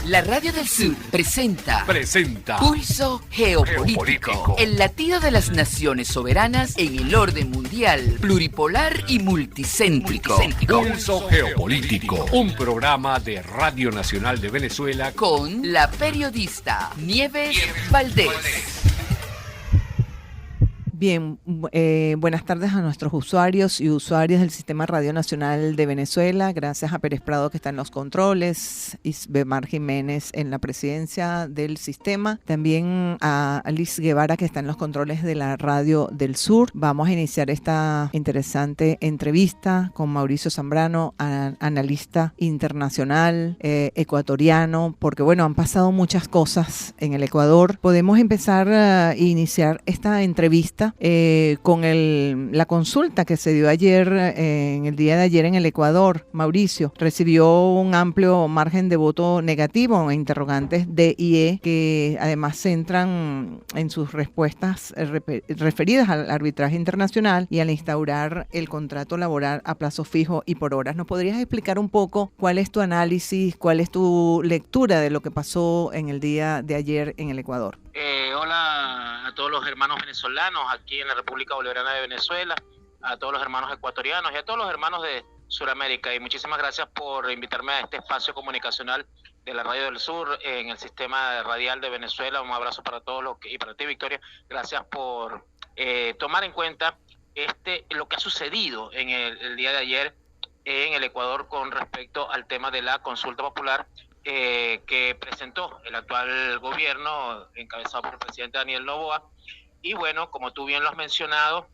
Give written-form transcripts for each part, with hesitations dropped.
La Radio del Sur presenta Pulso Geopolítico, el latido de las naciones soberanas en el orden mundial, pluripolar y multicéntrico. Pulso Geopolítico, un programa de Radio Nacional de Venezuela con la periodista Nieves Valdés. Bien, buenas tardes a nuestros usuarios y usuarias del Sistema Radio Nacional de Venezuela. Gracias a Pérez Prado, que está en los controles, Isbemar Jiménez en la presidencia del sistema, también a Alice Guevara, que está en los controles de la Radio del Sur. Vamos a iniciar esta interesante entrevista con Mauricio Zambrano, analista internacional, ecuatoriano, porque bueno, han pasado muchas cosas en el Ecuador. Podemos empezar a iniciar esta entrevista con la consulta que se dio ayer, en el día de ayer en el Ecuador. Mauricio, recibió un amplio margen de voto negativo, interrogantes D y E, que además centran en sus respuestas referidas al arbitraje internacional y al instaurar el contrato laboral a plazo fijo y por horas. ¿Nos podrías explicar un poco cuál es tu análisis, cuál es tu lectura de lo que pasó en el día de ayer en el Ecuador? Hola a todos los hermanos venezolanos aquí en la República Bolivariana de Venezuela, a todos los hermanos ecuatorianos y a todos los hermanos de Sudamérica. Y muchísimas gracias por invitarme a este espacio comunicacional de la Radio del Sur en el sistema radial de Venezuela. Un abrazo para todos y para ti, Victoria. Gracias por tomar en cuenta lo que ha sucedido en el día de ayer en el Ecuador con respecto al tema de la consulta popular que presentó el actual gobierno encabezado por el presidente Daniel Noboa. Y bueno, como tú bien lo has mencionado,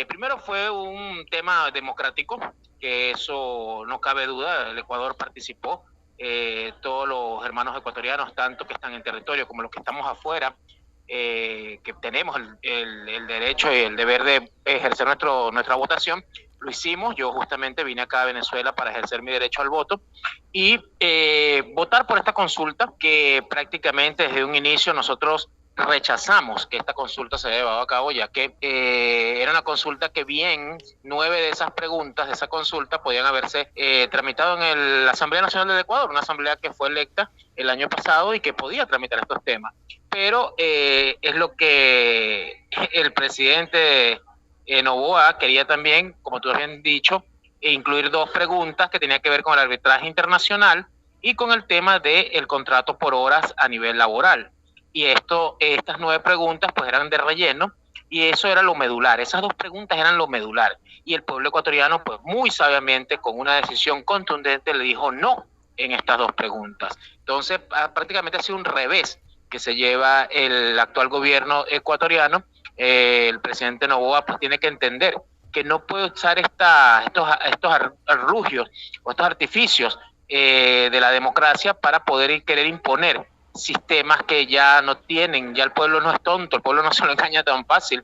primero fue un tema democrático, que eso no cabe duda. El Ecuador participó, todos los hermanos ecuatorianos, tanto que están en territorio como los que estamos afuera, que tenemos el derecho y el deber de ejercer nuestra votación. Lo hicimos. Yo justamente vine acá a Venezuela para ejercer mi derecho al voto y votar por esta consulta, que prácticamente desde un inicio nosotros rechazamos que esta consulta se haya llevado a cabo, ya que era una consulta que bien 9 de esas preguntas de esa consulta podían haberse tramitado en la Asamblea Nacional del Ecuador, una asamblea que fue electa el año pasado y que podía tramitar estos temas. Pero es lo que el presidente Noboa quería también, como tú has dicho, incluir 2 preguntas que tenían que ver con el arbitraje internacional y con el tema del contrato por horas a nivel laboral. Y estas 9 preguntas pues eran de relleno, y eso era lo medular. Esas 2 preguntas eran lo medular. Y el pueblo ecuatoriano, pues muy sabiamente, con una decisión contundente, le dijo no en estas 2 preguntas. Entonces, prácticamente ha sido un revés que se lleva el actual gobierno ecuatoriano. El presidente Noboa pues tiene que entender que no puede usar estos arrugios o estos artificios de la democracia para poder querer imponer sistemas que ya no tienen. Ya el pueblo no es tonto, el pueblo no se lo engaña tan fácil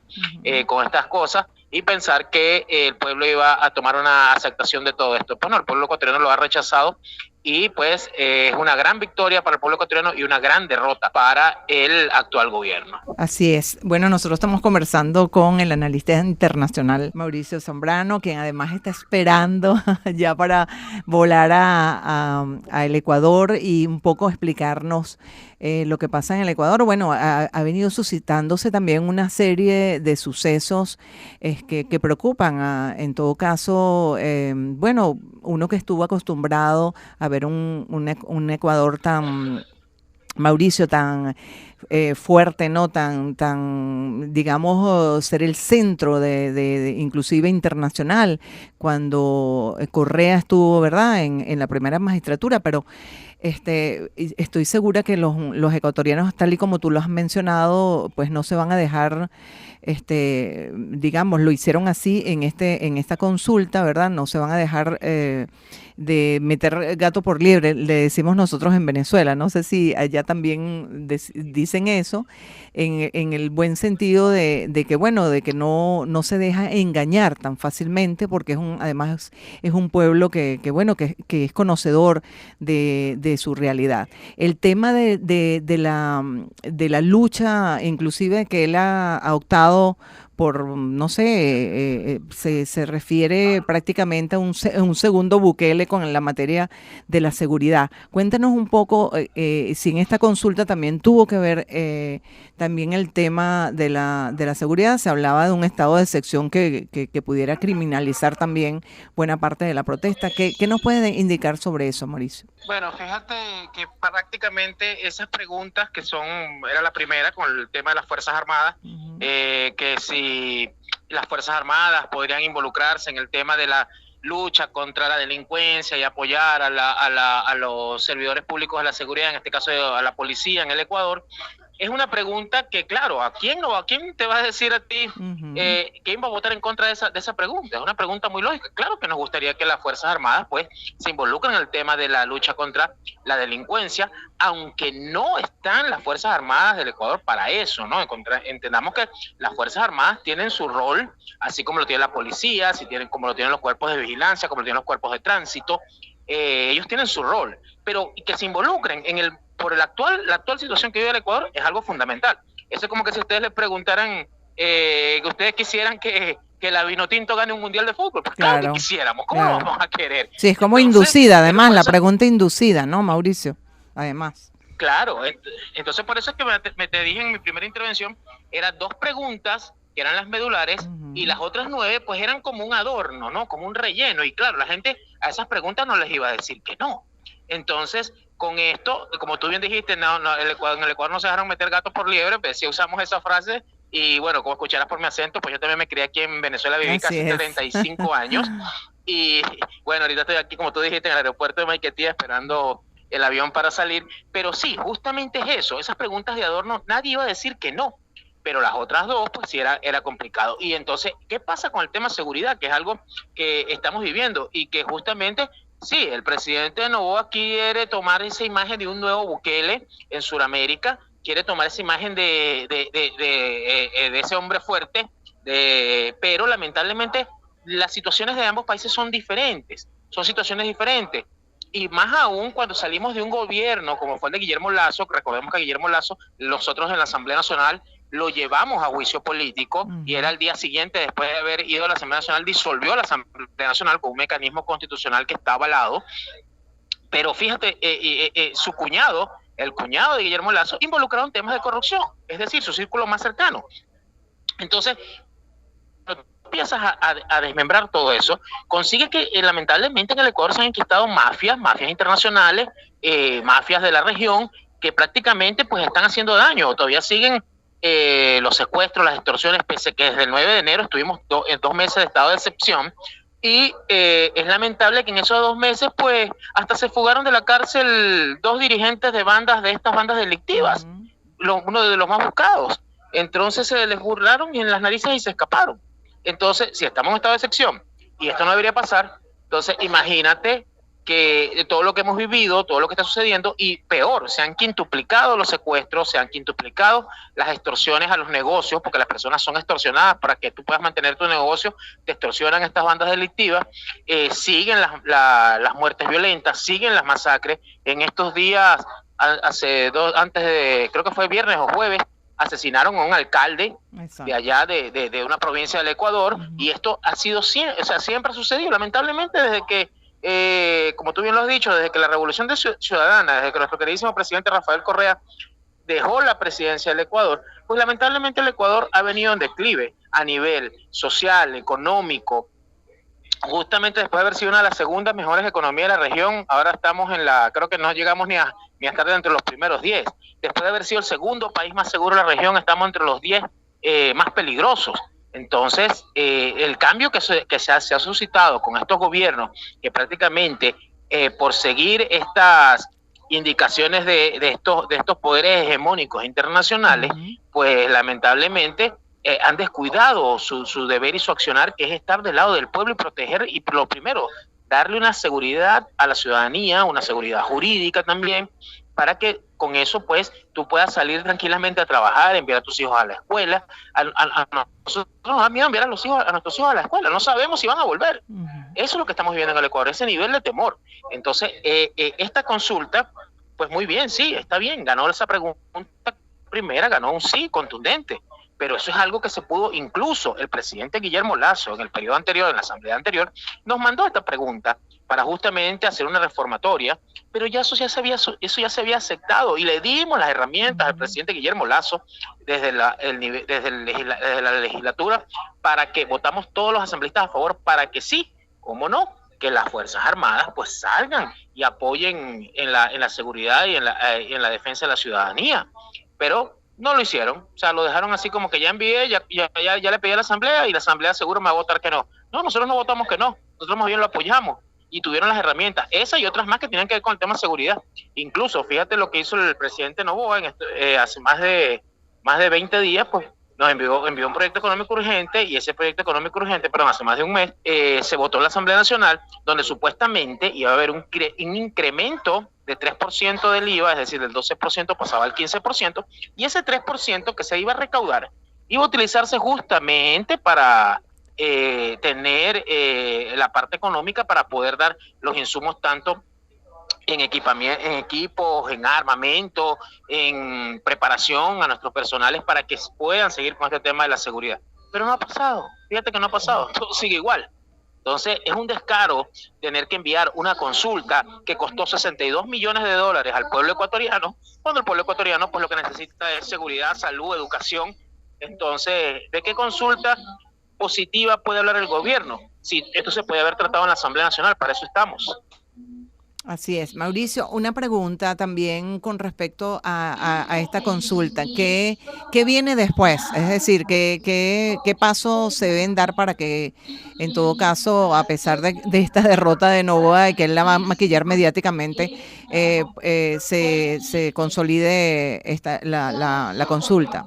con estas cosas, y pensar que el pueblo iba a tomar una aceptación de todo esto. Pues no, el pueblo ecuatoriano lo ha rechazado, y pues es una gran victoria para el pueblo ecuatoriano y una gran derrota para el actual gobierno. Así es. Bueno, nosotros estamos conversando con el analista internacional Mauricio Zambrano, quien además está esperando ya para volar a el Ecuador y un poco explicarnos lo que pasa en el Ecuador. Bueno, ha venido suscitándose también una serie de sucesos que preocupan. En todo caso, bueno, uno que estuvo acostumbrado a ver un Ecuador tan, Mauricio, tan fuerte, ¿no? Tan, digamos, ser el centro de inclusive internacional, cuando Correa estuvo, ¿verdad?, en la primera magistratura, pero estoy segura que los ecuatorianos, tal y como tú lo has mencionado, pues no se van a dejar, digamos, lo hicieron así en esta consulta, ¿verdad? No se van a dejar de meter gato por liebre, le decimos nosotros en Venezuela. No sé si allá también dicen eso, en el buen sentido de que, bueno, de que no se deja engañar tan fácilmente, porque además es un pueblo que es conocedor de su realidad. El tema de la lucha, inclusive, que él ha optado no sé, se refiere prácticamente a un segundo Bukele con la materia de la seguridad. Cuéntanos un poco si en esta consulta también tuvo que ver también el tema de la seguridad. Se hablaba de un estado de excepción que pudiera criminalizar también buena parte de la protesta. ¿Qué nos puede indicar sobre eso, Mauricio? Bueno, fíjate que prácticamente esas preguntas era la primera con el tema de las Fuerzas Armadas, que si las Fuerzas Armadas podrían involucrarse en el tema de la lucha contra la delincuencia y apoyar a los servidores públicos de la seguridad, en este caso a la policía en el Ecuador. Es una pregunta que, claro, ¿a quién te va a decir a ti quién va a votar en contra de esa pregunta? Es una pregunta muy lógica. Claro que nos gustaría que las Fuerzas Armadas pues se involucren en el tema de la lucha contra la delincuencia, aunque no están las Fuerzas Armadas del Ecuador para eso, ¿no? Entendamos que las Fuerzas Armadas tienen su rol, así como lo tiene la policía, como lo tienen los cuerpos de vigilancia, como lo tienen los cuerpos de tránsito. Ellos tienen su rol, pero que se involucren por la actual situación que vive el Ecuador es algo fundamental. Eso es como que si ustedes les preguntaran que ustedes quisieran que la Vinotinto gane un mundial de fútbol. Pues claro que quisiéramos, ¿cómo lo vamos a querer? Sí, es como inducida, además, la pregunta inducida, ¿no, Mauricio? Además. Claro, entonces por eso es que te dije en mi primera intervención, eran 2 preguntas que eran las medulares, y las otras 9 pues eran como un adorno, ¿no? Como un relleno, y claro, la gente a esas preguntas no les iba a decir que no. Entonces, con esto, como tú bien dijiste, en el Ecuador no se dejaron meter gatos por liebre, pues sí usamos esa frase, y bueno, como escucharás por mi acento, pues yo también me crié aquí en Venezuela, viví casi 35 años, y bueno, ahorita estoy aquí, como tú dijiste, en el aeropuerto de Maiquetía esperando el avión para salir, pero sí, justamente es eso, esas preguntas de adorno, nadie iba a decir que no, pero las otras 2, pues sí era complicado. Y entonces, ¿qué pasa con el tema seguridad? Que es algo que estamos viviendo y que justamente, sí, el presidente Noboa quiere tomar esa imagen de un nuevo Bukele en Sudamérica, quiere tomar esa imagen de ese hombre fuerte, pero lamentablemente las situaciones de ambos países son situaciones diferentes. Y más aún cuando salimos de un gobierno como fue el de Guillermo Lasso, recordemos que a Guillermo Lasso, nosotros en la Asamblea Nacional lo llevamos a juicio político, y era el día siguiente, después de haber ido a la Asamblea Nacional, disolvió la Asamblea Nacional con un mecanismo constitucional que está avalado. Pero fíjate, su cuñado, el cuñado de Guillermo Lasso, involucrado en temas de corrupción, es decir, su círculo más cercano. Entonces, empiezas a desmembrar todo eso, consigue que lamentablemente en el Ecuador se han enquistado mafias internacionales, mafias de la región, que prácticamente pues están haciendo daño, todavía siguen los secuestros, las extorsiones, pese que desde el 9 de enero estuvimos 2 meses de estado de excepción, y es lamentable que en esos 2 meses pues hasta se fugaron de la cárcel 2 dirigentes de estas bandas delictivas, uno de los más buscados. Entonces se les burlaron y en las narices y se escaparon. Entonces, si estamos en estado de excepción y esto no debería pasar, entonces imagínate que todo lo que hemos vivido, todo lo que está sucediendo, y peor, se han quintuplicado los secuestros, se han quintuplicado las extorsiones a los negocios, porque las personas son extorsionadas para que tú puedas mantener tu negocio, te extorsionan estas bandas delictivas, siguen las muertes violentas, siguen las masacres. En estos días, antes de, creo que fue viernes o jueves, asesinaron a un alcalde de allá de una provincia del Ecuador, y esto ha sido siempre ha sucedido, lamentablemente desde que, como tú bien lo has dicho, desde que la Revolución Ciudadana, desde que nuestro queridísimo presidente Rafael Correa dejó la presidencia del Ecuador, pues lamentablemente el Ecuador ha venido en declive a nivel social, económico. Justamente después de haber sido una de las segundas mejores economías de la región, ahora estamos creo que no llegamos ni a estar entre los primeros 10. Después de haber sido el segundo país más seguro de la región, estamos entre los 10 más peligrosos. Entonces, el cambio que se ha suscitado con estos gobiernos, que prácticamente por seguir estas indicaciones de estos poderes hegemónicos internacionales, pues lamentablemente han descuidado su deber y su accionar, que es estar del lado del pueblo y proteger, y lo primero, darle una seguridad a la ciudadanía, una seguridad jurídica también, para que con eso pues tú puedas salir tranquilamente a trabajar, enviar a tus hijos a la escuela. A nosotros nos da miedo enviar a nuestros hijos a la escuela, no sabemos si van a volver. Eso es lo que estamos viviendo en el Ecuador, ese nivel de temor. Entonces, esta consulta, pues muy bien, sí, está bien, ganó esa pregunta primera, ganó un sí contundente, pero eso es algo que se pudo, incluso el presidente Guillermo Lasso en el periodo anterior, en la asamblea anterior, nos mandó esta pregunta para justamente hacer una reformatoria, pero ya eso ya se había aceptado y le dimos las herramientas al presidente Guillermo Lasso desde la legislatura para que votamos todos los asambleístas a favor para que sí, cómo no, que las Fuerzas Armadas pues salgan y apoyen en la seguridad y en la defensa de la ciudadanía, pero no lo hicieron, o sea, lo dejaron así como que ya envié, ya le pedí a la asamblea y la asamblea seguro me va a votar que no. No, nosotros no votamos que no, nosotros más bien lo apoyamos y tuvieron las herramientas, esas y otras más que tienen que ver con el tema de seguridad. Incluso, fíjate lo que hizo el presidente Noboa hace más de 20 días, pues nos envió un proyecto económico urgente y ese proyecto económico urgente, hace más de un mes, se votó en la Asamblea Nacional, donde supuestamente iba a haber un incremento de 3% del IVA, es decir, del 12% pasaba al 15%, y ese 3% que se iba a recaudar iba a utilizarse justamente para tener la parte económica para poder dar los insumos tanto en equipamiento, en equipos, en armamento, en preparación a nuestros personales para que puedan seguir con este tema de la seguridad. Pero no ha pasado, fíjate que no ha pasado, todo sigue igual. Entonces es un descaro tener que enviar una consulta que costó $62 millones al pueblo ecuatoriano, cuando el pueblo ecuatoriano pues lo que necesita es seguridad, salud, educación. Entonces, ¿de qué consulta positiva puede hablar el gobierno? Sí, esto se puede haber tratado en la Asamblea Nacional, para eso estamos. Así es. Mauricio, una pregunta también con respecto a esta consulta. ¿Qué viene después? Es decir, ¿qué pasos se deben dar para que, en todo caso, a pesar de esta derrota de Noboa y que él la va a maquillar mediáticamente, se consolide la consulta?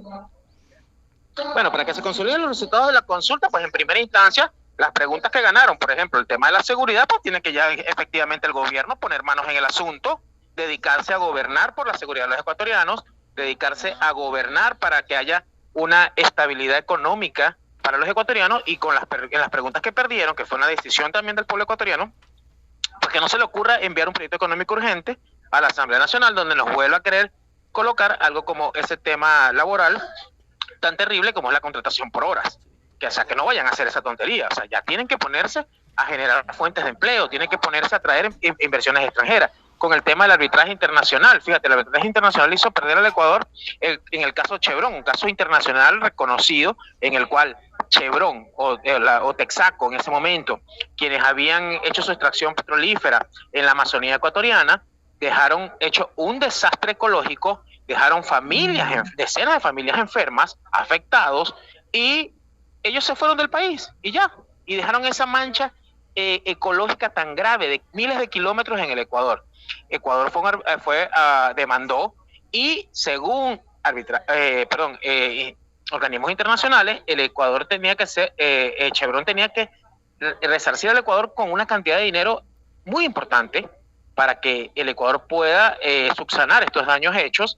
Bueno, para que se consoliden los resultados de la consulta, pues en primera instancia, las preguntas que ganaron, por ejemplo, el tema de la seguridad, pues tiene que ya efectivamente el gobierno poner manos en el asunto, dedicarse a gobernar por la seguridad de los ecuatorianos, dedicarse a gobernar para que haya una estabilidad económica para los ecuatorianos y con en las preguntas que perdieron, que fue una decisión también del pueblo ecuatoriano, pues que no se le ocurra enviar un proyecto económico urgente a la Asamblea Nacional donde nos vuelva a querer colocar algo como ese tema laboral tan terrible como es la contratación por horas. O sea, que no vayan a hacer esa tontería, o sea, ya tienen que ponerse a generar fuentes de empleo, tienen que ponerse a traer inversiones extranjeras. Con el tema del arbitraje internacional, fíjate, el arbitraje internacional hizo perder al Ecuador en el caso Chevron, un caso internacional reconocido en el cual Chevron o Texaco en ese momento, quienes habían hecho su extracción petrolífera en la Amazonía ecuatoriana, dejaron hecho un desastre ecológico, dejaron decenas de familias enfermas, afectados, y ellos se fueron del país y dejaron esa mancha ecológica tan grave de miles de kilómetros en el Ecuador. Ecuador demandó y según organismos internacionales, el Ecuador Chevron tenía que resarcir al Ecuador con una cantidad de dinero muy importante para que el Ecuador pueda subsanar estos daños hechos,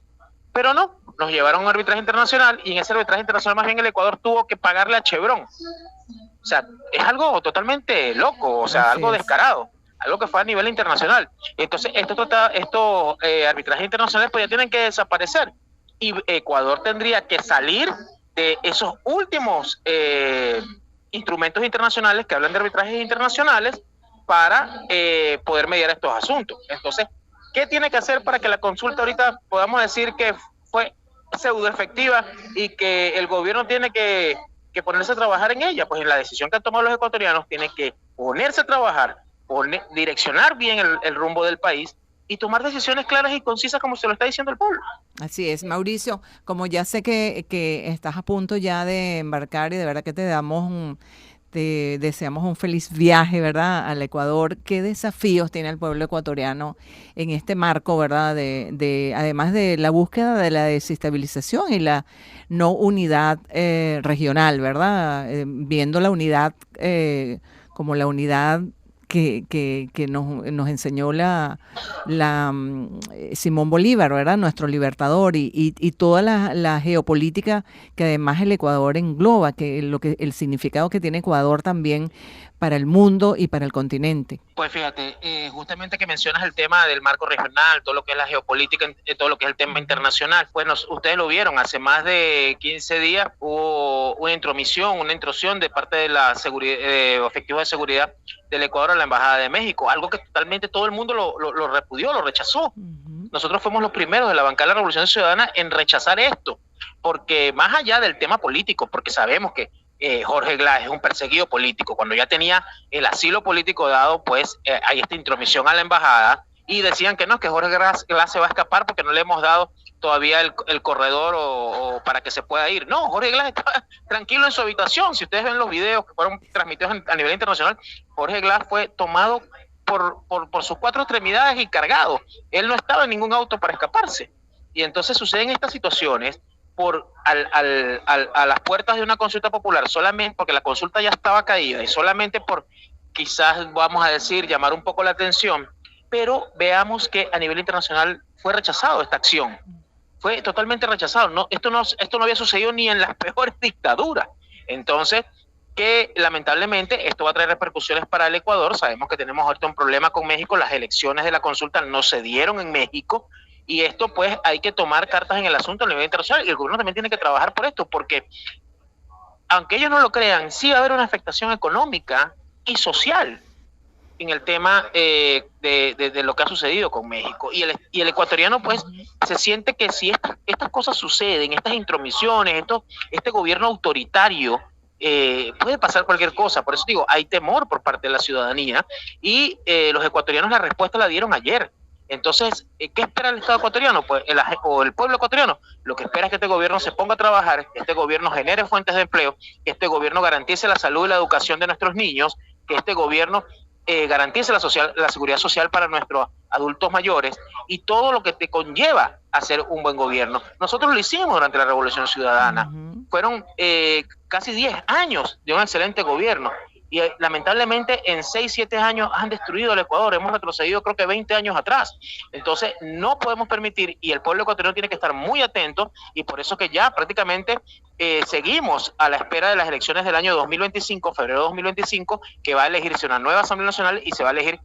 pero no, nos llevaron a un arbitraje internacional y en ese arbitraje internacional más bien el Ecuador tuvo que pagarle a Chevron. O sea, es algo totalmente loco, o sea, algo descarado, algo que fue a nivel internacional. Entonces, estos arbitrajes internacionales pues ya tienen que desaparecer y Ecuador tendría que salir de esos últimos instrumentos internacionales que hablan de arbitrajes internacionales para poder mediar estos asuntos. Entonces, ¿qué tiene que hacer para que la consulta ahorita podamos decir que fue pseudo efectiva y que el gobierno tiene que ponerse a trabajar en ella? Pues en la decisión que han tomado los ecuatorianos tienen que ponerse a trabajar, direccionar bien el rumbo del país y tomar decisiones claras y concisas como se lo está diciendo el pueblo. Así es, Mauricio, como ya sé que estás a punto ya de embarcar y de verdad que te deseamos un feliz viaje, ¿verdad?, al Ecuador. ¿Qué desafíos tiene el pueblo ecuatoriano en este marco, ¿verdad?, además de la búsqueda de la desestabilización y la no unidad regional, ¿verdad?, viendo la unidad como la unidad que nos enseñó la Simón Bolívar, ¿verdad? Nuestro libertador, y toda la geopolítica que además el Ecuador engloba, que el significado que tiene Ecuador también para el mundo y para el continente. Pues fíjate, justamente que mencionas el tema del marco regional, todo lo que es la geopolítica, todo lo que es el tema internacional. Bueno, ustedes lo vieron, hace más de 15 días hubo una intrusión de parte de la efectivos de seguridad del Ecuador a la Embajada de México, algo que totalmente todo el mundo lo repudió, lo rechazó. Nosotros fuimos los primeros de la bancada de la Revolución Ciudadana en rechazar esto, porque más allá del tema político, porque sabemos que Jorge Glass es un perseguido político. Cuando ya tenía el asilo político dado, pues hay esta intromisión a la embajada y decían que no, que Jorge Glass se va a escapar porque no le hemos dado todavía el corredor o para que se pueda ir. No, Jorge Glass estaba tranquilo en su habitación. Si ustedes ven los videos que fueron transmitidos a nivel internacional, Jorge Glass fue tomado por sus 4 extremidades y cargado. Él no estaba en ningún auto para escaparse. Y entonces suceden estas situaciones a las puertas de una consulta popular, solamente porque la consulta ya estaba caída y solamente por, quizás vamos a decir, llamar un poco la atención, pero veamos que a nivel internacional fue rechazado esta acción, fue totalmente rechazado. Esto no había sucedido ni en las peores dictaduras. Entonces, que lamentablemente esto va a traer repercusiones para el Ecuador. Sabemos que tenemos ahorita un problema con México, las elecciones de la consulta no se dieron en México, y esto pues hay que tomar cartas en el asunto a nivel internacional, y el gobierno también tiene que trabajar por esto, porque aunque ellos no lo crean, sí va a haber una afectación económica y social en el tema de lo que ha sucedido con México. Y el ecuatoriano pues se siente que si estas cosas suceden, estas intromisiones, este gobierno autoritario, puede pasar cualquier cosa. Por eso digo, hay temor por parte de la ciudadanía, y los ecuatorianos la respuesta la dieron ayer. Entonces, ¿qué espera el Estado ecuatoriano? Pues el pueblo ecuatoriano lo que espera es que este gobierno se ponga a trabajar, que este gobierno genere fuentes de empleo, que este gobierno garantice la salud y la educación de nuestros niños, que este gobierno garantice la seguridad social para nuestros adultos mayores, y todo lo que te conlleva a ser un buen gobierno. Nosotros lo hicimos durante la Revolución Ciudadana. Fueron casi 10 años de un excelente gobierno. Y lamentablemente en 6-7 años han destruido el Ecuador, hemos retrocedido creo que 20 años atrás. Entonces no podemos permitir, y el pueblo ecuatoriano tiene que estar muy atento, y por eso que ya prácticamente seguimos a la espera de las elecciones del año 2025, febrero de 2025, que va a elegirse una nueva Asamblea Nacional y se va a elegir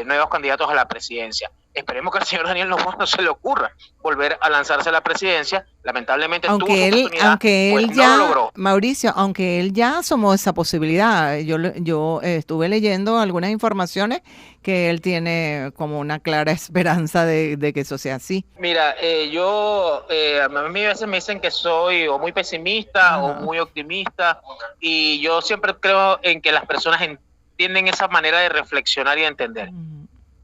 nuevos candidatos a la presidencia. Esperemos que al señor Daniel Noboa no se le ocurra volver a lanzarse a la presidencia. Lamentablemente tuvo su oportunidad, pues no lo logró. Mauricio, aunque él ya asomó esa posibilidad, yo estuve leyendo algunas informaciones que él tiene como una clara esperanza de que eso sea así. Mira, a mí a veces me dicen que soy o muy pesimista o muy optimista, y yo siempre creo en que las personas entienden esa manera de reflexionar y de entender.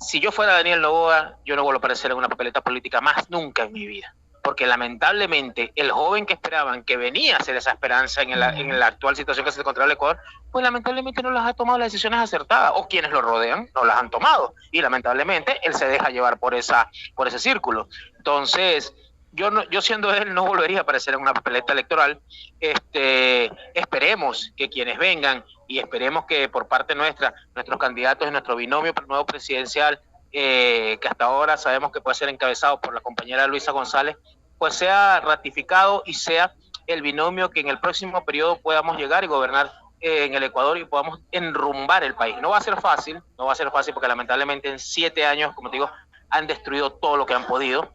Si yo fuera Daniel Noboa, yo no vuelvo a aparecer en una papeleta política más nunca en mi vida, porque lamentablemente el joven que esperaban, que venía a ser esa esperanza en la actual situación que se encontraba el Ecuador, pues lamentablemente no las ha tomado las decisiones acertadas, o quienes lo rodean no las han tomado, y lamentablemente él se deja llevar por ese círculo. Entonces, yo siendo él no volvería a aparecer en una papeleta electoral. Esperemos que quienes vengan, y esperemos que por parte nuestra, nuestros candidatos en nuestro binomio nuevo presidencial, que hasta ahora sabemos que puede ser encabezado por la compañera Luisa González, pues sea ratificado y sea el binomio que en el próximo periodo podamos llegar y gobernar en el Ecuador y podamos enrumbar el país. No va a ser fácil porque lamentablemente en 7 años, como te digo, han destruido todo lo que han podido,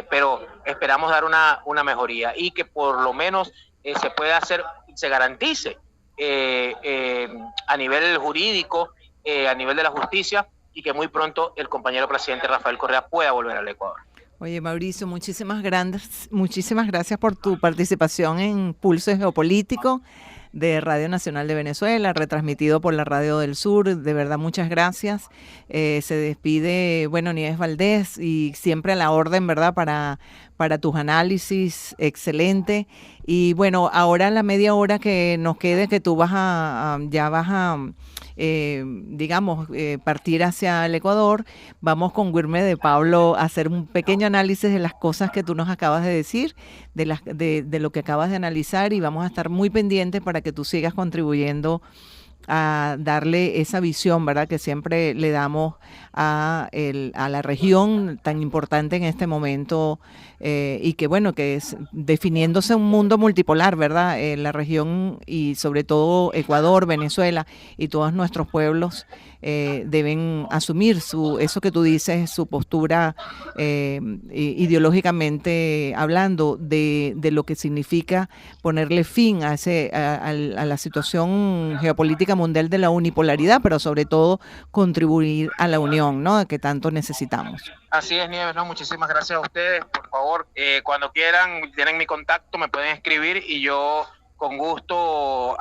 pero esperamos dar una mejoría, y que por lo menos se pueda hacer, se garantice a nivel jurídico, a nivel de la justicia, y que muy pronto el compañero presidente Rafael Correa pueda volver al Ecuador. Oye, Mauricio, muchísimas gracias por tu participación en Pulso Geopolítico de Radio Nacional de Venezuela, retransmitido por la Radio del Sur. De verdad, muchas gracias. Se despide, Nieves Valdés, y siempre a la orden, ¿verdad?, para tus análisis, excelente. Y bueno, ahora la media hora que nos quede, que tú vas a partir hacia el Ecuador, vamos con Wilmer de Pablo a hacer un pequeño análisis de las cosas que tú nos acabas de decir, de lo que acabas de analizar, y vamos a estar muy pendientes para que tú sigas contribuyendo a darle esa visión, ¿verdad?, que siempre le damos a la región tan importante en este momento, y que bueno, que es definiéndose un mundo multipolar, ¿verdad? La región y sobre todo Ecuador, Venezuela y todos nuestros pueblos deben asumir eso que tú dices, su postura ideológicamente hablando de lo que significa ponerle fin a la situación geopolítica mundial de la unipolaridad, pero sobre todo contribuir a la unión, ¿no?, que tanto necesitamos. Así es, Nieves, ¿no? Muchísimas gracias a ustedes. Por favor, cuando quieran, tienen mi contacto, me pueden escribir y yo con gusto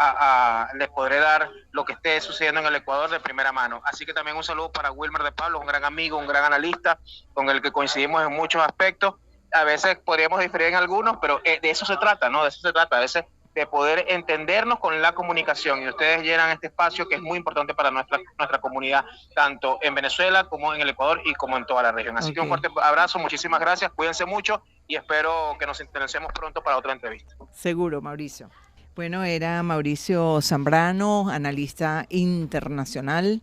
les podré dar lo que esté sucediendo en el Ecuador de primera mano. Así que también un saludo para Wilmer de Pablo, un gran amigo, un gran analista, con el que coincidimos en muchos aspectos. A veces podríamos diferir en algunos, pero de eso se trata, ¿no? De eso se trata, a veces de poder entendernos con la comunicación, y ustedes llenan este espacio que es muy importante para nuestra comunidad, tanto en Venezuela como en el Ecuador y como en toda la región. Así que un fuerte abrazo, muchísimas gracias, cuídense mucho y espero que nos interesemos pronto para otra entrevista. Seguro, Mauricio. Bueno, era Mauricio Zambrano, analista internacional,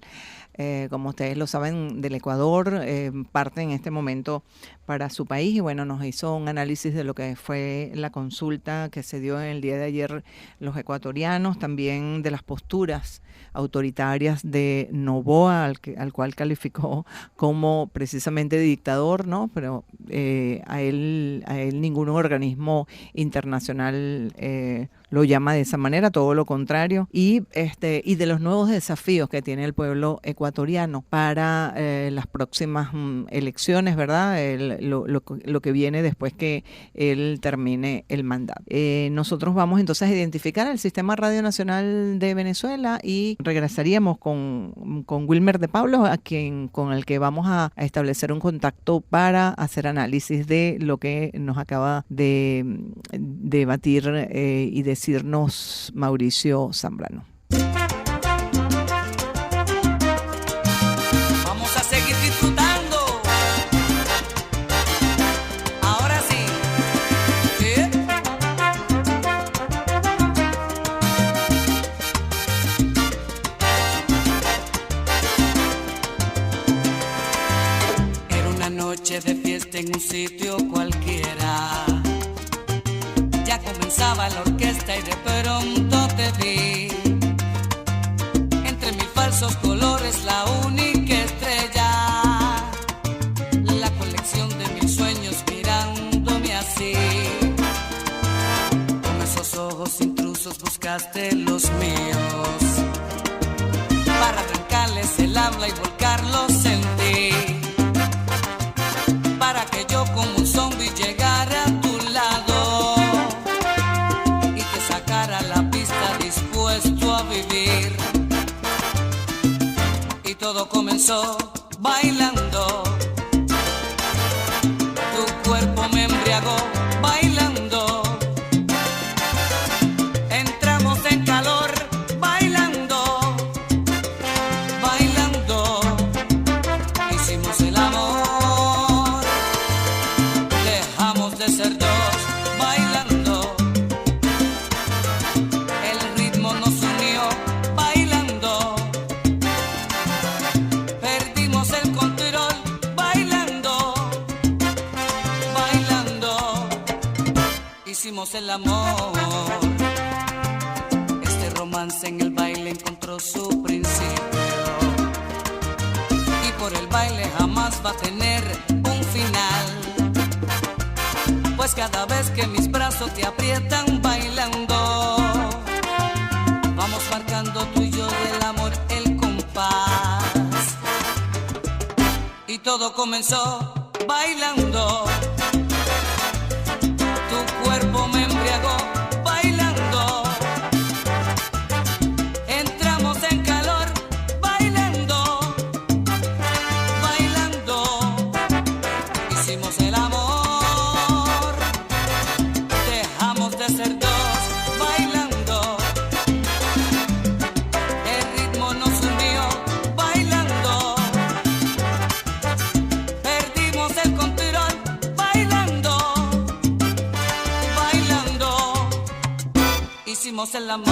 como ustedes lo saben, del Ecuador, parte en este momento para su país, y bueno, nos hizo un análisis de lo que fue la consulta que se dio en el día de ayer los ecuatorianos, también de las posturas autoritarias de Noboa, al cual calificó como precisamente dictador, ¿no? Pero a él ningún organismo internacional lo llama de esa manera, todo lo contrario, y de los nuevos desafíos que tiene el pueblo ecuatoriano para las próximas elecciones, ¿verdad? Lo que viene después que él termine el mandato. Nosotros vamos entonces a identificar el Sistema Radio Nacional de Venezuela y regresaríamos con Wilmer de Pablo, con el que vamos a establecer un contacto para hacer análisis de lo que nos acaba de debatir y decirnos Mauricio Zambrano. Vamos a seguir disfrutando. Ahora sí. Era una noche de fiesta en un sitio cualquiera. Ya comenzaba la orquesta y de pronto te vi. Entre mil falsos colores, la única estrella. La colección de mil sueños mirándome así. Con esos ojos intrusos buscaste los míos, para arrancarles el habla y volcarlos en ti. Para que yo como un zombie llegara a tu lado y te sacara a la pista dispuesto a vivir. Y todo comenzó bailando. Tu cuerpo me embriagó bailando. Entramos en calor bailando, bailando. Hicimos el amor. Dejamos de ser dos bailando. El ritmo nos unió bailando. Perdimos el control bailando, bailando. Hicimos el amor. Este romance en el baile encontró su principio, y por el baile jamás va a tener un final. Pues cada vez que mis brazos te aprietan bailando, vamos marcando tú y yo del amor el compás. Y todo comenzó bailando. Tu cuerpo me embriagó bailando. Entramos en calor bailando, bailando. Hicimos el amor. Dejamos de ser dos bailando. El ritmo nos unió bailando. Perdimos el control bailando, bailando. Hicimos el amor.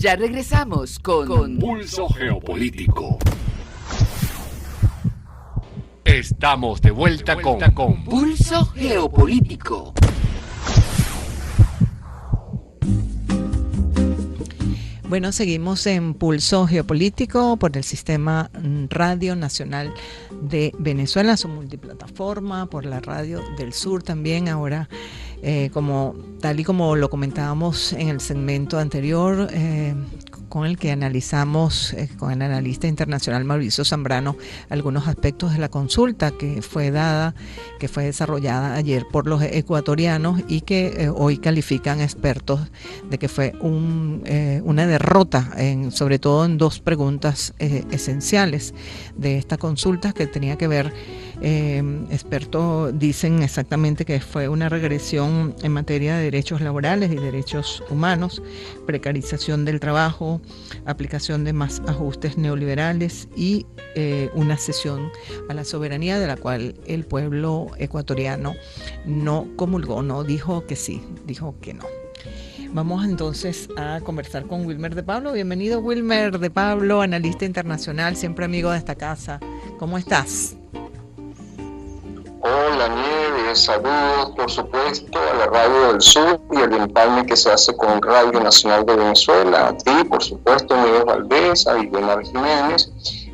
Ya regresamos con Pulso Geopolítico. Estamos de vuelta con Pulso Geopolítico. Bueno, seguimos en Pulso Geopolítico por el Sistema Radio Nacional de Venezuela, su multiplataforma, por la Radio del Sur también. Ahora, tal y como lo comentábamos en el segmento anterior, con el que analizamos con el analista internacional Mauricio Zambrano algunos aspectos de la consulta que fue desarrollada ayer por los ecuatorianos y que hoy califican expertos de que fue una derrota, sobre todo en dos preguntas esenciales de esta consulta que tenía que ver. Expertos dicen exactamente que fue una regresión en materia de derechos laborales y derechos humanos, precarización del trabajo, aplicación de más ajustes neoliberales y una cesión a la soberanía de la cual el pueblo ecuatoriano no comulgó, no dijo que sí, dijo que no. Vamos entonces a conversar con Wilmer de Pablo. Bienvenido, Wilmer de Pablo, analista internacional, siempre amigo de esta casa. ¿Cómo estás? Hola Nieves, saludos por supuesto a la Radio del Sur y el empalme que se hace con Radio Nacional de Venezuela, a ti por supuesto Nieves Valdés, a Guillermo Jiménez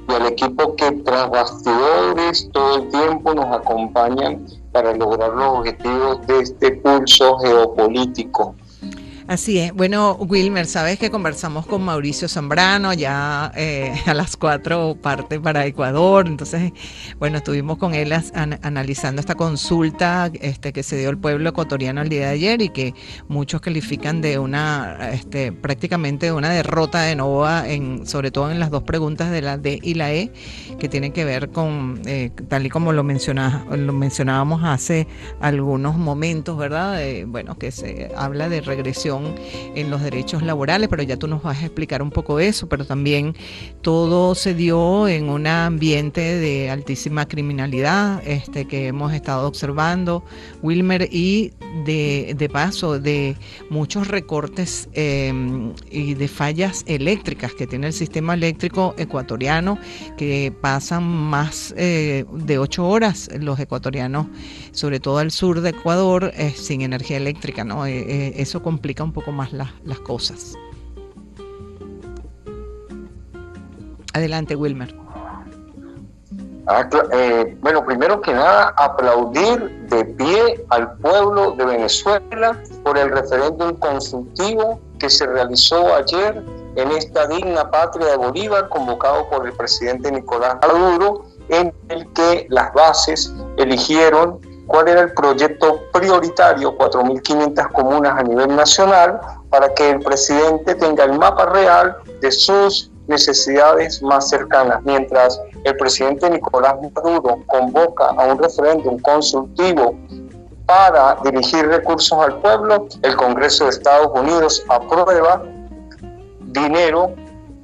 y al equipo que tras bastidores todo el tiempo nos acompañan para lograr los objetivos de este pulso geopolítico. Así es. Bueno, Wilmer, sabes que conversamos con Mauricio Zambrano, ya a las 4 parte para Ecuador, entonces, bueno, estuvimos con él analizando esta consulta que se dio al pueblo ecuatoriano el día de ayer y que muchos califican de prácticamente de una derrota de Novoa, sobre todo en las dos preguntas de la D y la E, que tienen que ver con, tal y como lo mencionábamos hace algunos momentos, ¿verdad? Que se habla de regresión en los derechos laborales, pero ya tú nos vas a explicar un poco eso, pero también todo se dio en un ambiente de altísima criminalidad que hemos estado observando, Wilmer, y de paso de muchos recortes y de fallas eléctricas que tiene el sistema eléctrico ecuatoriano, que pasan más de 8 horas los ecuatorianos, sobre todo al sur de Ecuador, sin energía eléctrica, ¿no? Eso complica un poco más las cosas. Adelante, Wilmer. Bueno, primero que nada, aplaudir de pie al pueblo de Venezuela por el referéndum consultivo que se realizó ayer en esta digna patria de Bolívar, convocado por el presidente Nicolás Maduro, en el que las bases eligieron cuál era el proyecto prioritario, 4.500 comunas a nivel nacional, para que el presidente tenga el mapa real de sus necesidades más cercanas. Mientras el presidente Nicolás Maduro convoca a un referéndum consultivo para dirigir recursos al pueblo, el Congreso de Estados Unidos aprueba dinero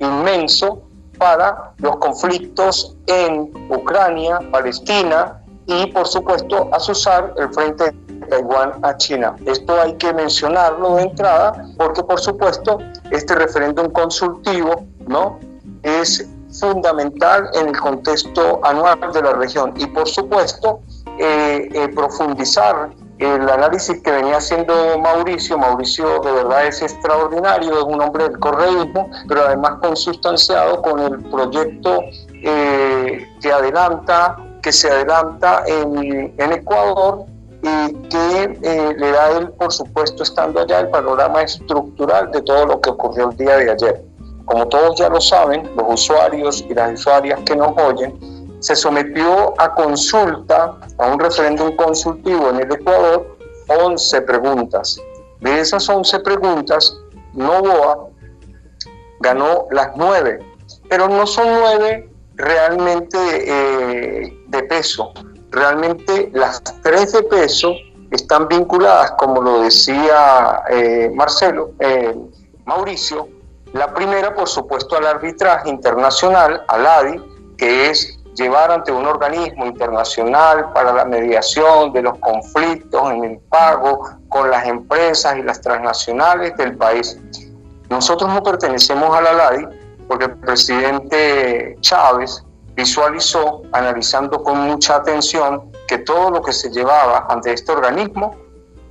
inmenso para los conflictos en Ucrania, Palestina y, por supuesto, azuzar el frente de Taiwán a China. Esto hay que mencionarlo de entrada porque, por supuesto, este referéndum consultivo, ¿no?, es fundamental en el contexto anual de la región y, por supuesto, profundizar el análisis que venía haciendo Mauricio. Mauricio de verdad es extraordinario, es un hombre del correísmo, pero además consustanciado con el proyecto que se adelanta en Ecuador y que le da él, por supuesto, estando allá, el panorama estructural de todo lo que ocurrió el día de ayer. Como todos ya lo saben, los usuarios y las usuarias que nos oyen, se sometió a consulta, a un referéndum consultivo en el Ecuador, 11 preguntas. De esas 11 preguntas, Novoa ganó las 9, pero no son 9 realmente de peso. Realmente las 3 de peso están vinculadas, como lo decía Mauricio. La primera, por supuesto, al arbitraje internacional, al ADI, que es llevar ante un organismo internacional para la mediación de los conflictos en el pago con las empresas y las transnacionales del país. Nosotros no pertenecemos a la LADI porque el presidente Chávez visualizó, analizando con mucha atención, que todo lo que se llevaba ante este organismo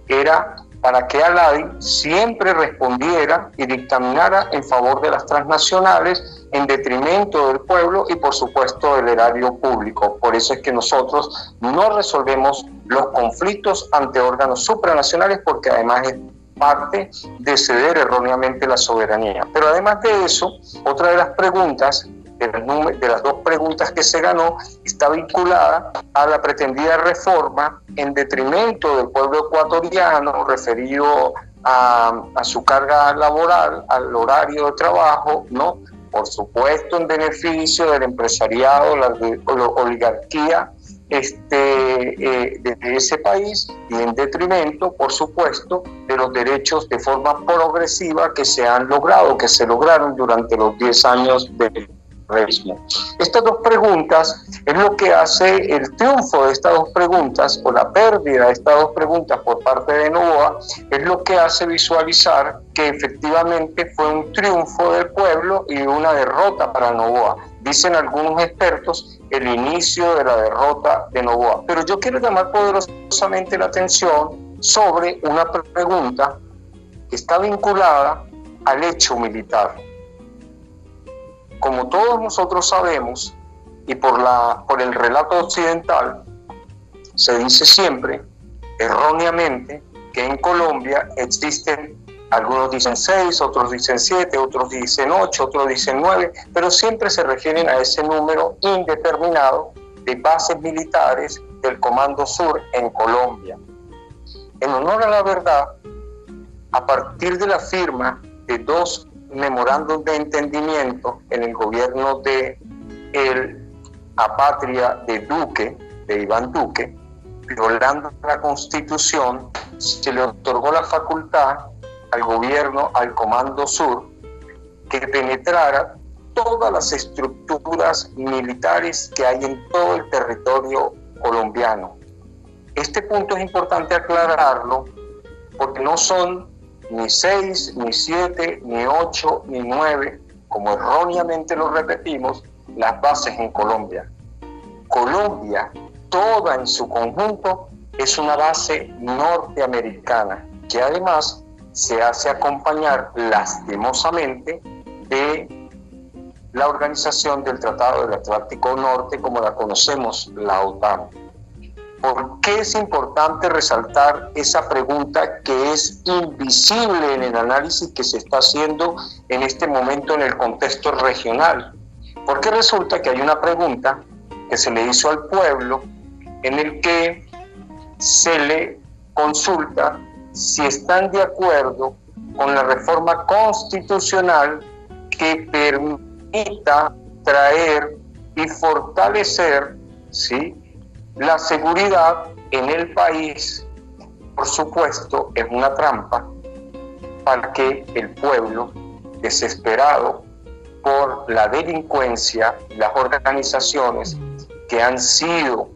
era para que ALADI siempre respondiera y dictaminara en favor de las transnacionales en detrimento del pueblo y por supuesto del erario público. Por eso es que nosotros no resolvemos los conflictos ante órganos supranacionales, porque además es parte de ceder erróneamente la soberanía. Pero además de eso, otra de las preguntas, de las dos preguntas que se ganó, está vinculada a la pretendida reforma en detrimento del pueblo ecuatoriano, referido a su carga laboral, al horario de trabajo, ¿no? Por supuesto en beneficio del empresariado, la oligarquía de ese país, y en detrimento, por supuesto, de los derechos de forma progresiva que se lograron durante los 10 años de realismo. Estas dos preguntas es lo que hace el triunfo de estas dos preguntas, o la pérdida de estas dos preguntas por parte de Noboa, es lo que hace visualizar que efectivamente fue un triunfo del pueblo y una derrota para Noboa. Dicen algunos expertos el inicio de la derrota de Noboa. Pero yo quiero llamar poderosamente la atención sobre una pregunta que está vinculada al hecho militar. Como todos nosotros sabemos, y por el relato occidental, se dice siempre, erróneamente, que en Colombia existen, algunos dicen 6, otros dicen 7, otros dicen 8, otros dicen 9, pero siempre se refieren a ese número indeterminado de bases militares del Comando Sur en Colombia. En honor a la verdad, a partir de la firma de dos memorándum de entendimiento en el gobierno de Apatria de Iván Duque, violando la Constitución, se le otorgó la facultad al gobierno, al Comando Sur, que penetrara todas las estructuras militares que hay en todo el territorio colombiano. Este punto es importante aclararlo porque no son ni 6, ni 7, ni 8, ni 9, como erróneamente lo repetimos, las bases en Colombia. Colombia, toda en su conjunto, es una base norteamericana, que además se hace acompañar lastimosamente de la Organización del Tratado del Atlántico Norte, como la conocemos, la OTAN. ¿Por qué es importante resaltar esa pregunta que es invisible en el análisis que se está haciendo en este momento en el contexto regional? Porque resulta que hay una pregunta que se le hizo al pueblo en el que se le consulta si están de acuerdo con la reforma constitucional que permita traer y fortalecer, ¿sí?, la seguridad en el país. Por supuesto, es una trampa para que el pueblo, desesperado por la delincuencia, las organizaciones que han sido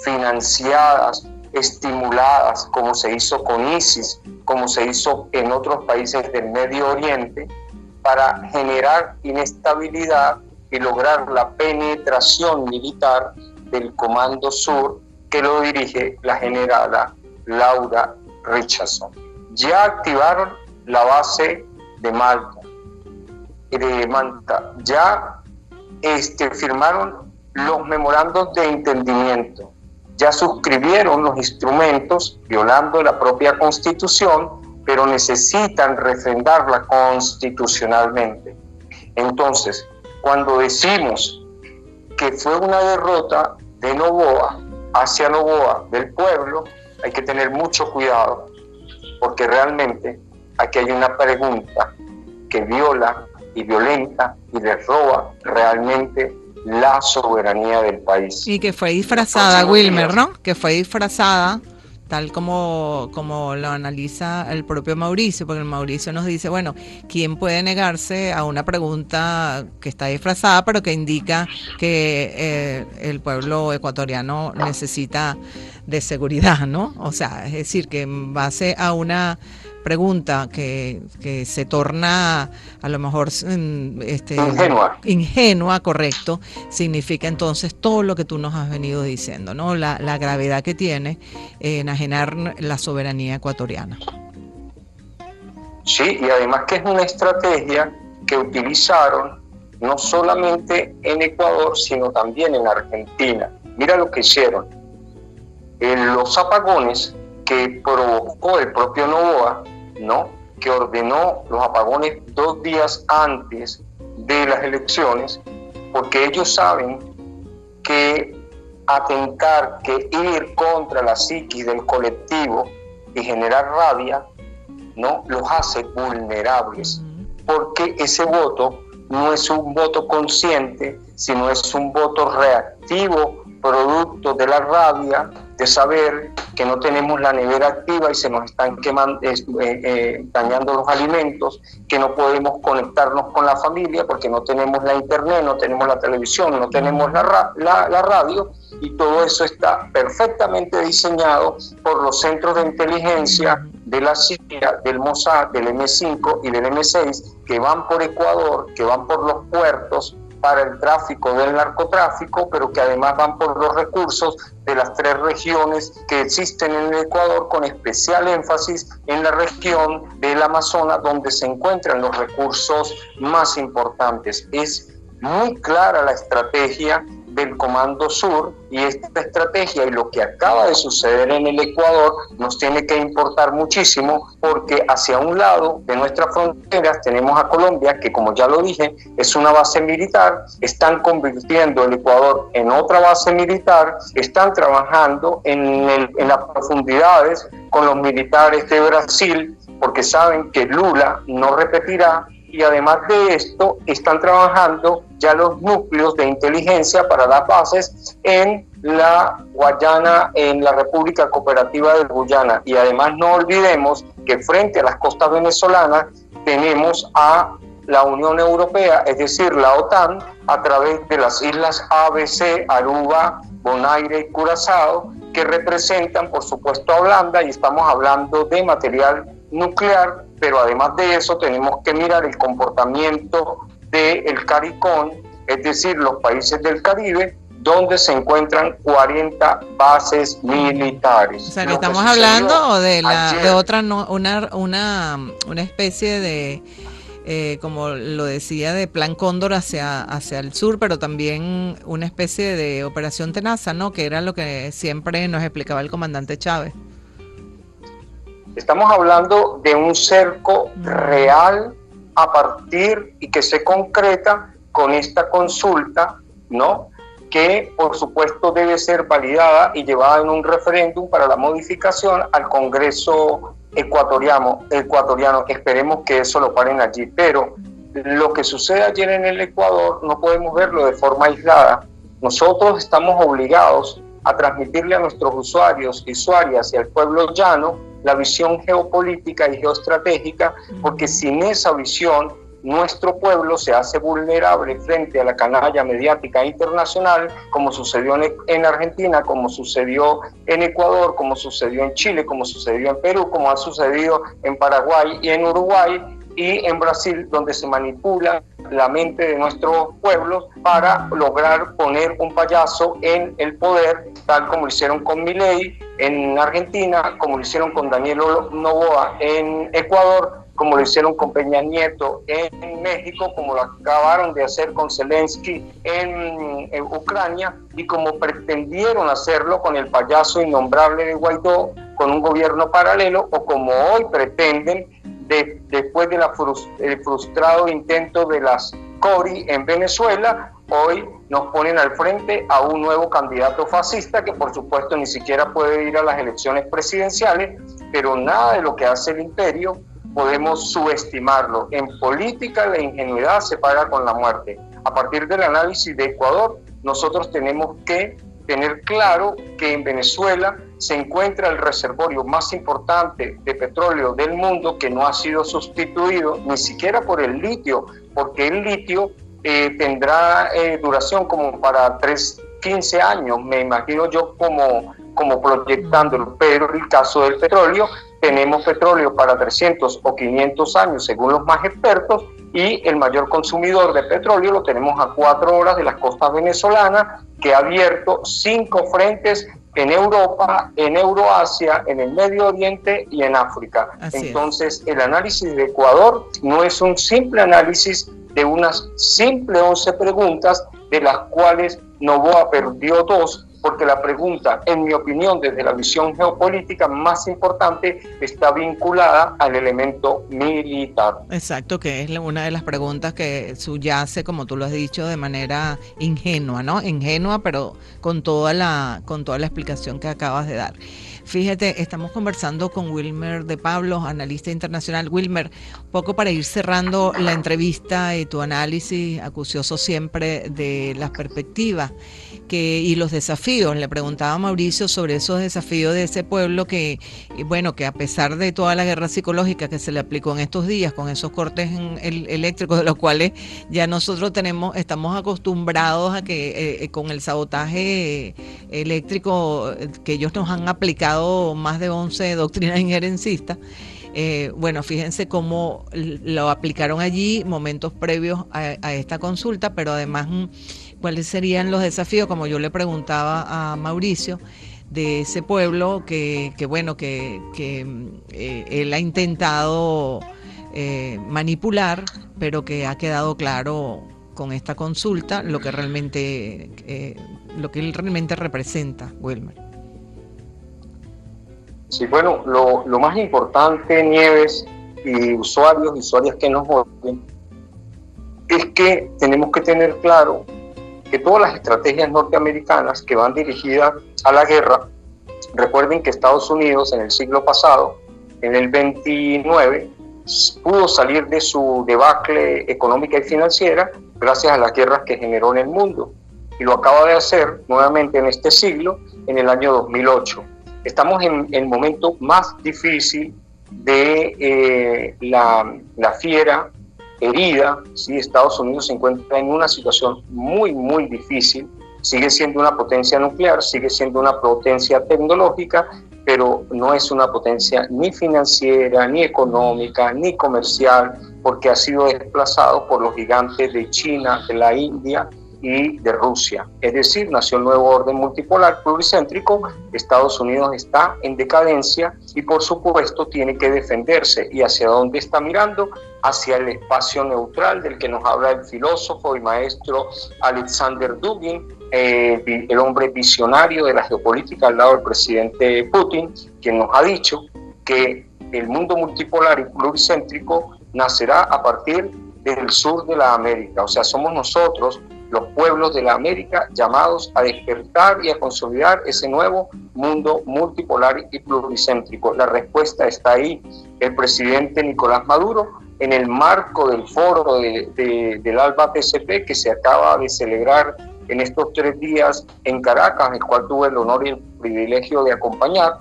financiadas, estimuladas, como se hizo con ISIS, como se hizo en otros países del Medio Oriente, para generar inestabilidad y lograr la penetración militar del Comando Sur, que lo dirige la generala Laura Richardson. Ya activaron la base de Manta, ya firmaron los memorandos de entendimiento, ya suscribieron los instrumentos violando la propia Constitución, pero necesitan refrendarla constitucionalmente. Entonces, cuando decimos que fue una derrota de Noboa hacia Noboa del pueblo, hay que tener mucho cuidado, porque realmente aquí hay una pregunta que viola y violenta y le roba realmente la soberanía del país. Y que fue disfrazada, Wilmer, ¿no? Que fue disfrazada, tal como lo analiza el propio Mauricio, porque el Mauricio nos dice, bueno, ¿quién puede negarse a una pregunta que está disfrazada, pero que indica que el pueblo ecuatoriano necesita de seguridad, ¿no? O sea, es decir, que en base a una pregunta que se torna a lo mejor ingenua, correcto, significa entonces todo lo que tú nos has venido diciendo, ¿no? La gravedad que tiene enajenar la soberanía ecuatoriana. Sí, y además que es una estrategia que utilizaron no solamente en Ecuador, sino también en Argentina. Mira lo que hicieron. Los apagones que provocó el propio Noboa, ¿no?, que ordenó los apagones 2 días antes de las elecciones, porque ellos saben que atentar, que ir contra la psiquis del colectivo y generar rabia, ¿no?, los hace vulnerables, porque ese voto no es un voto consciente, sino es un voto reactivo, producto de la rabia, de saber que no tenemos la nevera activa y se nos están dañando los alimentos, que no podemos conectarnos con la familia porque no tenemos la internet, no tenemos la televisión, no tenemos la radio, y todo eso está perfectamente diseñado por los centros de inteligencia de la CIA, del Mossad, del M5 y del M6, que van por Ecuador, que van por los puertos para el tráfico del narcotráfico, pero que además van por los recursos de las 3 regiones que existen en el Ecuador, con especial énfasis en la región del Amazonas, donde se encuentran los recursos más importantes. Es muy clara la estrategia del Comando Sur, y esta estrategia y lo que acaba de suceder en el Ecuador nos tiene que importar muchísimo, porque hacia un lado de nuestras fronteras tenemos a Colombia, que, como ya lo dije, es una base militar. Están convirtiendo el Ecuador en otra base militar, están trabajando en las profundidades con los militares de Brasil, porque saben que Lula no repetirá. Y además de esto, están trabajando ya los núcleos de inteligencia para las bases en la Guayana, en la República Cooperativa de Guyana. Y además no olvidemos que frente a las costas venezolanas tenemos a la Unión Europea, es decir, la OTAN, a través de las islas ABC, Aruba, Bonaire y Curazao, que representan, por supuesto, a Holanda, y estamos hablando de material nuclear. Pero además de eso tenemos que mirar el comportamiento del CARICOM, es decir, los países del Caribe, donde se encuentran 40 bases militares. O sea, que estamos hablando de otra, una especie de, como lo decía, de Plan Cóndor hacia el sur, pero también una especie de Operación Tenaza, ¿no?, que era lo que siempre nos explicaba el comandante Chávez. Estamos hablando de un cerco real a partir y que se concreta con esta consulta, ¿no?, que por supuesto debe ser validada y llevada en un referéndum para la modificación al Congreso ecuatoriano. Esperemos que eso lo paren allí. Pero lo que sucede ayer en el Ecuador no podemos verlo de forma aislada. Nosotros estamos obligados a transmitirle a nuestros usuarios y usuarias y al pueblo llano la visión geopolítica y geoestratégica, porque sin esa visión nuestro pueblo se hace vulnerable frente a la canalla mediática internacional, como sucedió en Argentina, como sucedió en Ecuador, como sucedió en Chile, como sucedió en Perú, como ha sucedido en Paraguay y en Uruguay y en Brasil, donde se manipula la mente de nuestros pueblos para lograr poner un payaso en el poder, tal como lo hicieron con Milei en Argentina, como lo hicieron con Daniel Noboa en Ecuador, como lo hicieron con Peña Nieto en México, como lo acabaron de hacer con Zelensky en Ucrania, y como pretendieron hacerlo con el payaso innombrable de Guaidó, con un gobierno paralelo, o como hoy pretenden después del frustrado intento de las CORI en Venezuela. Hoy nos ponen al frente a un nuevo candidato fascista que por supuesto ni siquiera puede ir a las elecciones presidenciales, pero nada de lo que hace el imperio podemos subestimarlo. En política la ingenuidad se paga con la muerte. A partir del análisis de Ecuador, nosotros tenemos que tener claro que en Venezuela se encuentra el reservorio más importante de petróleo del mundo, que no ha sido sustituido ni siquiera por el litio, porque el litio tendrá duración como para 15 años, me imagino yo, como proyectándolo, pero el caso del petróleo tenemos petróleo para 300 o 500 años, según los más expertos, y el mayor consumidor de petróleo lo tenemos a 4 horas de las costas venezolanas, que ha abierto 5 frentes en Europa, en Euroasia, en el Medio Oriente y en África. Entonces, el análisis de Ecuador no es un simple análisis de unas simple 11 preguntas, de las cuales Noboa perdió 2, porque la pregunta, en mi opinión, desde la visión geopolítica más importante, está vinculada al elemento militar. Exacto, que es una de las preguntas que subyace, como tú lo has dicho, de manera ingenua, ¿no? Ingenua, pero con toda la explicación que acabas de dar. Fíjate, estamos conversando con Wilmer de Pablos, analista internacional. Wilmer, poco para ir cerrando la entrevista y tu análisis acucioso siempre de las perspectivas y los desafíos. Le preguntaba a Mauricio sobre esos desafíos de ese pueblo que a pesar de toda la guerra psicológica que se le aplicó en estos días con esos cortes eléctricos, de los cuales ya nosotros estamos acostumbrados a que con el sabotaje eléctrico que ellos nos han aplicado más de 11 doctrinas injerencistas. Fíjense cómo lo aplicaron allí momentos previos a esta consulta, pero además cuáles serían los desafíos, como yo le preguntaba a Mauricio, de ese pueblo que él ha intentado manipular, pero que ha quedado claro con esta consulta lo que él realmente representa, Wilmer. Sí, bueno, lo más importante, Nieves, y usuarias que nos oyen, es que tenemos que tener claro que todas las estrategias norteamericanas que van dirigidas a la guerra, recuerden que Estados Unidos en el siglo pasado, en el 29, pudo salir de su debacle económica y financiera gracias a las guerras que generó en el mundo, y lo acaba de hacer nuevamente en este siglo, en el año 2008. Estamos en el momento más difícil de la fiera herida, ¿sí? Estados Unidos se encuentra en una situación muy, muy difícil, sigue siendo una potencia nuclear, sigue siendo una potencia tecnológica, pero no es una potencia ni financiera, ni económica, ni comercial, porque ha sido desplazado por los gigantes de China, de la India y de Rusia. Es decir, nació el nuevo orden multipolar pluricéntrico, Estados Unidos está en decadencia y por supuesto tiene que defenderse. ¿Y hacia dónde está mirando? Hacia el espacio neutral del que nos habla el filósofo y maestro Alexander Dugin, el hombre visionario de la geopolítica al lado del presidente Putin, quien nos ha dicho que el mundo multipolar y pluricéntrico nacerá a partir del sur de la América. O sea, somos nosotros, los pueblos de la América, llamados a despertar y a consolidar ese nuevo mundo multipolar y pluricéntrico. La respuesta está ahí. El presidente Nicolás Maduro, en el marco del foro del ALBA TCP que se acaba de celebrar en estos 3 días en Caracas, el cual tuve el honor y el privilegio de acompañar,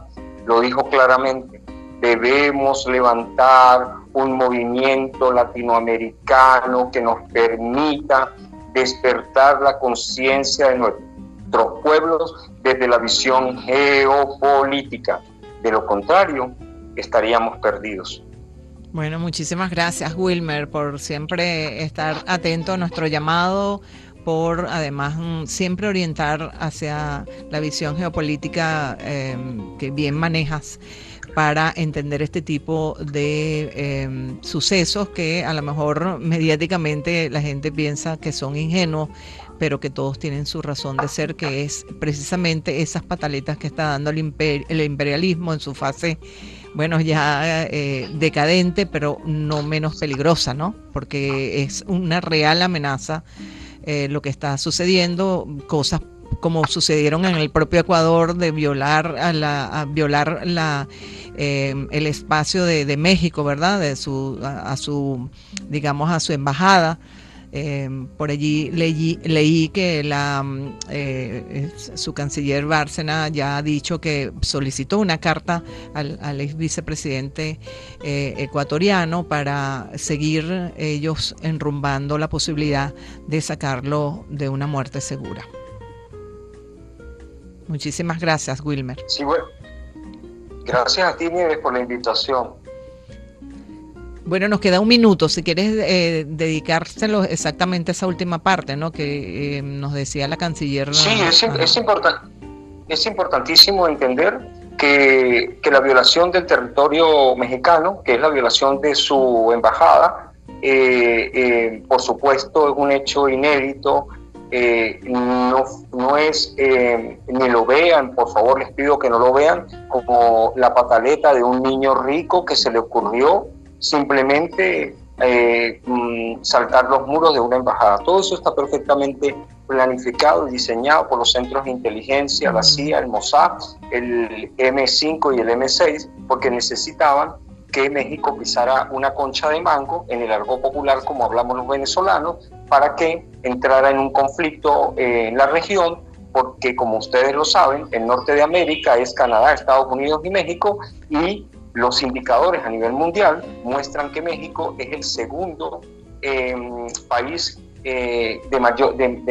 lo dijo claramente: debemos levantar un movimiento latinoamericano que nos permita despertar la conciencia de nuestros pueblos desde la visión geopolítica. De lo contrario, estaríamos perdidos. Bueno, muchísimas gracias, Wilmer, por siempre estar atento a nuestro llamado, por además siempre orientar hacia la visión geopolítica que bien manejas para entender este tipo de sucesos que a lo mejor mediáticamente la gente piensa que son ingenuos, pero que todos tienen su razón de ser, que es precisamente esas pataletas que está dando el imperialismo en su fase, bueno, ya decadente, pero no menos peligrosa, ¿no? Porque es una real amenaza lo que está sucediendo, cosas como sucedieron en el propio Ecuador de violar el espacio de México, ¿verdad? A su embajada. Por allí leí que su canciller Bárcena ya ha dicho que solicitó una carta al ex vicepresidente ecuatoriano para seguir ellos enrumbando la posibilidad de sacarlo de una muerte segura. Muchísimas gracias, Wilmer. Sí, bueno. Gracias a ti, Nieves, por la invitación. Bueno, nos queda un minuto, si quieres dedicárselo exactamente a esa última parte, ¿no? Que nos decía la canciller. Sí, es importantísimo entender que la violación del territorio mexicano, que es la violación de su embajada, por supuesto es un hecho inédito. No es, ni lo vean, por favor les pido que no lo vean como la pataleta de un niño rico que se le ocurrió simplemente saltar los muros de una embajada. Todo eso está perfectamente planificado y diseñado por los centros de inteligencia, la CIA, el Mossad, el M5 y el M6, porque necesitaban que México pisara una concha de mango, en el argot popular, como hablamos los venezolanos, para que entrara en un conflicto en la región, porque como ustedes lo saben, el norte de América es Canadá, Estados Unidos y México, y los indicadores a nivel mundial muestran que México es el segundo país de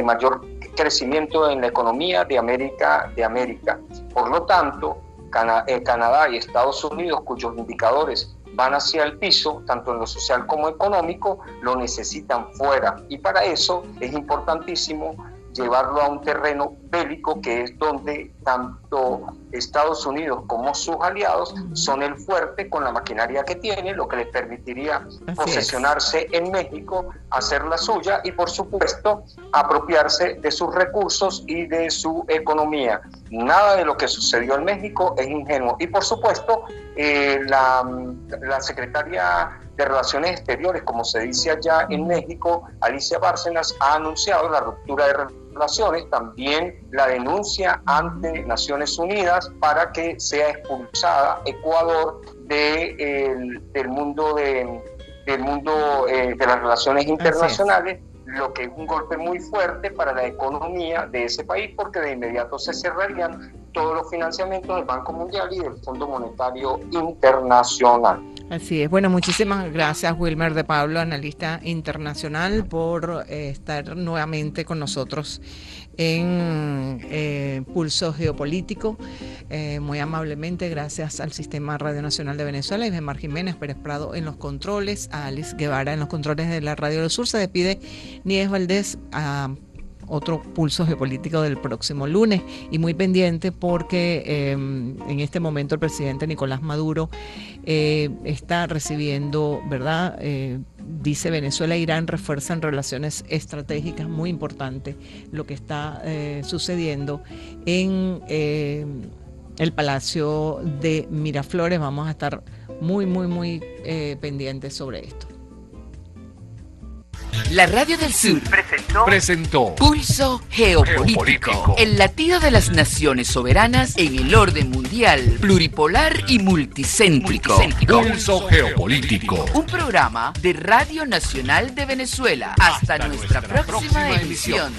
mayor crecimiento en la economía de América. Por lo tanto, Canadá y Estados Unidos, cuyos indicadores van hacia el piso, tanto en lo social como económico, lo necesitan fuera. Y para eso es importantísimo llevarlo a un terreno bélico, que es donde tanto Estados Unidos como sus aliados son el fuerte con la maquinaria que tiene, lo que les permitiría posesionarse en México, hacer la suya y, por supuesto, apropiarse de sus recursos y de su economía. Nada de lo que sucedió en México es ingenuo. Y, por supuesto, la secretaria de Relaciones Exteriores, como se dice allá en México, Alicia Bárcenas, ha anunciado la ruptura de relaciones, también la denuncia ante Naciones Unidas para que sea expulsada Ecuador del mundo de las relaciones internacionales, lo que es un golpe muy fuerte para la economía de ese país, porque de inmediato se cerrarían todos los financiamientos del Banco Mundial y del Fondo Monetario Internacional. Así es. Bueno, muchísimas gracias, Wilmer de Pablo, analista internacional, por estar nuevamente con nosotros en Pulso Geopolítico. Muy amablemente, gracias al Sistema Radio Nacional de Venezuela, Isbemar Jiménez, Pérez Prado en los controles, a Alice Guevara en los controles de la Radio del Sur. Se despide Nieves Valdés, a otro Pulso Geopolítico del próximo lunes, y muy pendiente porque en este momento el presidente Nicolás Maduro está recibiendo, ¿verdad? Dice Venezuela e Irán refuerzan relaciones estratégicas, muy importante lo que está sucediendo en el Palacio de Miraflores. Vamos a estar muy pendientes sobre esto. La Radio del Sur presentó Pulso Geopolítico, el latido de las naciones soberanas en el orden mundial, pluripolar y multicéntrico. Pulso Geopolítico, un programa de Radio Nacional de Venezuela. Hasta nuestra próxima emisión.